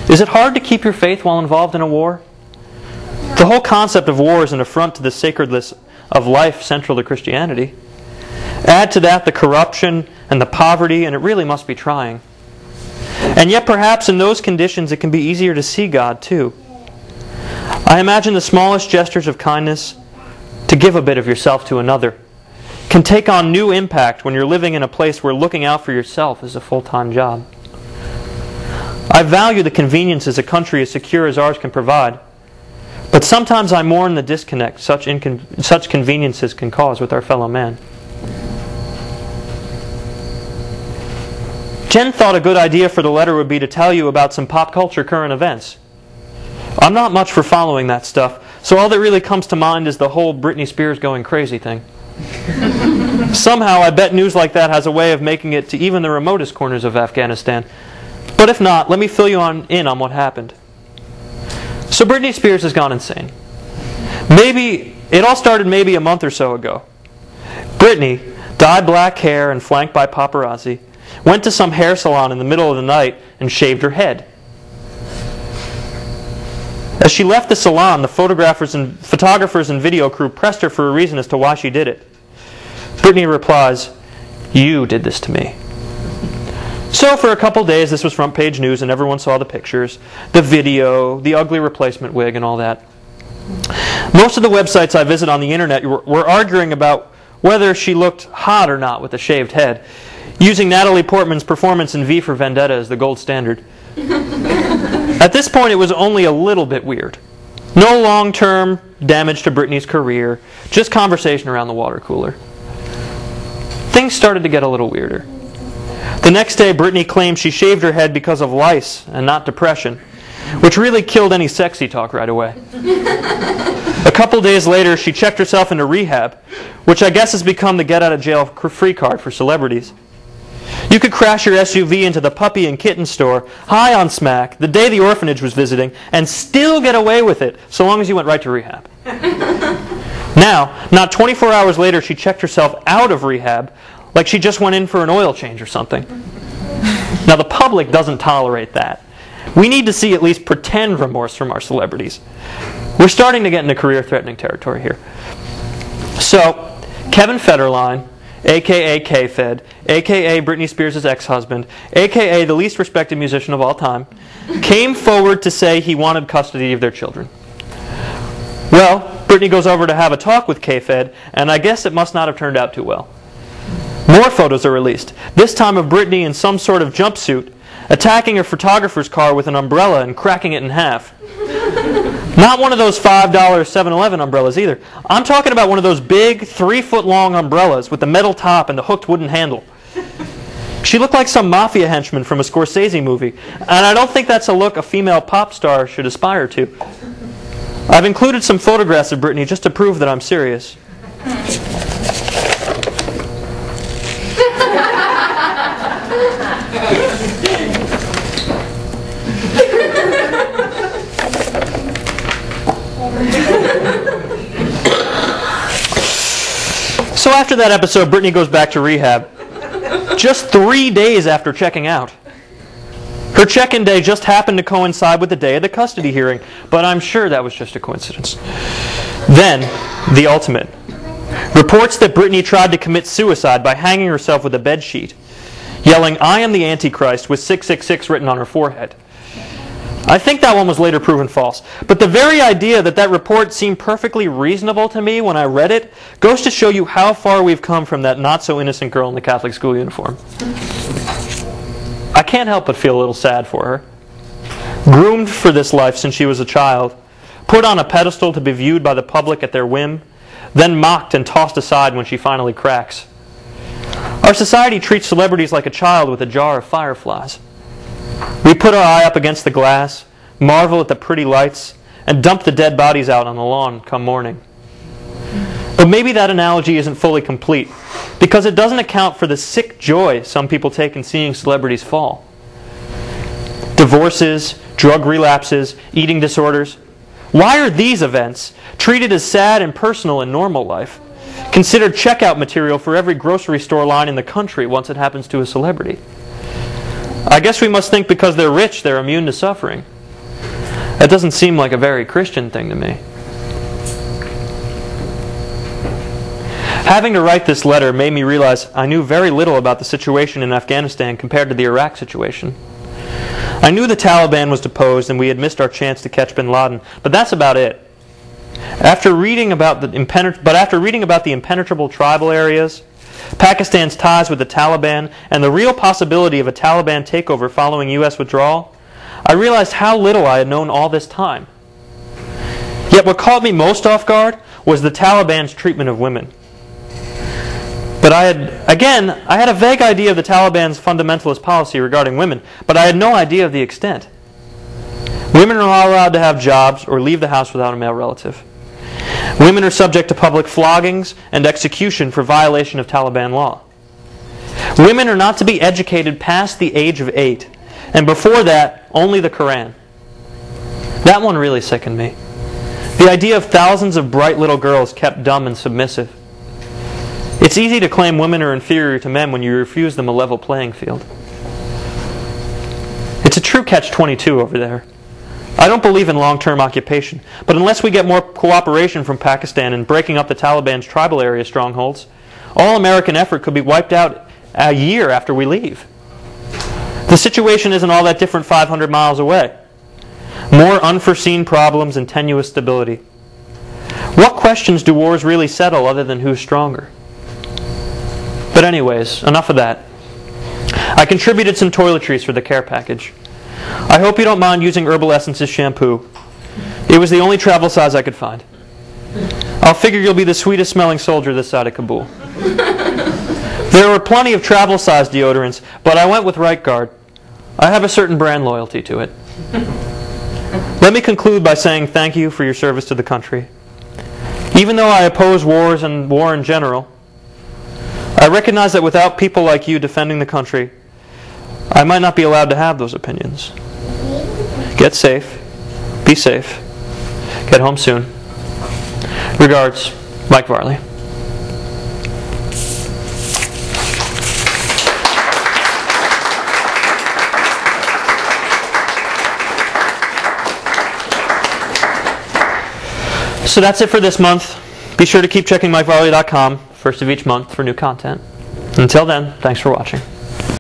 Is it hard to keep your faith while involved in a war? The whole concept of war is an affront to the sacredness of life central to Christianity. Add to that the corruption and the poverty, and it really must be trying. And yet perhaps in those conditions it can be easier to see God too. I imagine the smallest gestures of kindness, to give a bit of yourself to another, can take on new impact when you're living in a place where looking out for yourself is a full-time job. I value the conveniences a country as secure as ours can provide, but sometimes I mourn the disconnect such conveniences can cause with our fellow man. Jen thought a good idea for the letter would be to tell you about some pop culture current events. I'm not much for following that stuff, so all that really comes to mind is the whole Britney Spears going crazy thing. Somehow I bet news like that has a way of making it to even the remotest corners of Afghanistan. But if not, let me fill you in on what happened. So Britney Spears has gone insane. It all started maybe a month or so ago. Britney, dyed black hair and flanked by paparazzi, went to some hair salon in the middle of the night and shaved her head. As she left the salon, the photographers and video crew pressed her for a reason as to why she did it. Britney replies, "You did this to me." So for a couple days this was front page news and everyone saw the pictures, the video, the ugly replacement wig and all that. Most of the websites I visit on the internet were arguing about whether she looked hot or not with a shaved head, using Natalie Portman's performance in V for Vendetta as the gold standard. At this point, it was only a little bit weird. No long-term damage to Britney's career, just conversation around the water cooler. Things started to get a little weirder. The next day, Britney claimed she shaved her head because of lice and not depression, which really killed any sexy talk right away. A couple days later, she checked herself into rehab, which I guess has become the get-out-of-jail-free card for celebrities. You could crash your SUV into the puppy and kitten store, high on smack, the day the orphanage was visiting, and still get away with it, so long as you went right to rehab. Now, not 24 hours later, she checked herself out of rehab, like she just went in for an oil change or something. Now, the public doesn't tolerate that. We need to see at least pretend remorse from our celebrities. We're starting to get into career-threatening territory here. So, Kevin Federline, a.k.a. K-Fed, a.k.a. Britney Spears' ex-husband, a.k.a. the least respected musician of all time, came forward to say he wanted custody of their children. Well, Britney goes over to have a talk with K-Fed, and I guess it must not have turned out too well. More photos are released, this time of Britney in some sort of jumpsuit, attacking a photographer's car with an umbrella and cracking it in half. Not one of those $5 7-Eleven umbrellas either. I'm talking about one of those big 3-foot-long umbrellas with the metal top and the hooked wooden handle. She looked like some mafia henchman from a Scorsese movie, and I don't think that's a look a female pop star should aspire to. I've included some photographs of Britney just to prove that I'm serious. So after that episode, Britney goes back to rehab. Just 3 days after checking out. Her check-in day just happened to coincide with the day of the custody hearing, but I'm sure that was just a coincidence. Then, the ultimate. Reports that Britney tried to commit suicide by hanging herself with a bedsheet, yelling, "I am the Antichrist," with 666 written on her forehead. I think that one was later proven false. But the very idea that that report seemed perfectly reasonable to me when I read it goes to show you how far we've come from that not-so-innocent girl in the Catholic school uniform. I can't help but feel a little sad for her. Groomed for this life since she was a child, put on a pedestal to be viewed by the public at their whim, then mocked and tossed aside when she finally cracks. Our society treats celebrities like a child with a jar of fireflies. We put our eye up against the glass, marvel at the pretty lights, and dump the dead bodies out on the lawn come morning. But maybe that analogy isn't fully complete, because it doesn't account for the sick joy some people take in seeing celebrities fall. Divorces, drug relapses, eating disorders. Why are these events, treated as sad and personal in normal life, considered checkout material for every grocery store line in the country once it happens to a celebrity? I guess we must think because they're rich, they're immune to suffering. That doesn't seem like a very Christian thing to me. Having to write this letter made me realize I knew very little about the situation in Afghanistan compared to the Iraq situation. I knew the Taliban was deposed and we had missed our chance to catch bin Laden, but that's about it. After reading about the impenetrable tribal areas, Pakistan's ties with the Taliban, and the real possibility of a Taliban takeover following U.S. withdrawal, I realized how little I had known all this time. Yet what caught me most off guard was the Taliban's treatment of women. But I had a vague idea of the Taliban's fundamentalist policy regarding women, but I had no idea of the extent. Women are not allowed to have jobs or leave the house without a male relative. Women are subject to public floggings and execution for violation of Taliban law. Women are not to be educated past the age of 8, and before that, only the Quran. That one really sickened me. The idea of thousands of bright little girls kept dumb and submissive. It's easy to claim women are inferior to men when you refuse them a level playing field. It's a true catch-22 over there. I don't believe in long-term occupation, but unless we get more cooperation from Pakistan in breaking up the Taliban's tribal area strongholds, all American effort could be wiped out a year after we leave. The situation isn't all that different 500 miles away. More unforeseen problems and tenuous stability. What questions do wars really settle other than who's stronger? But anyways, enough of that. I contributed some toiletries for the care package. I hope you don't mind using Herbal Essence's shampoo. It was the only travel size I could find. I'll figure you'll be the sweetest smelling soldier this side of Kabul. There were plenty of travel size deodorants, but I went with Right Guard. I have a certain brand loyalty to it. Let me conclude by saying thank you for your service to the country. Even though I oppose wars and war in general, I recognize that without people like you defending the country, I might not be allowed to have those opinions. Get safe. Be safe. Get home soon. Regards, Mike Varley. So that's it for this month. Be sure to keep checking MikeVarley.com first of each month for new content. Until then, thanks for watching.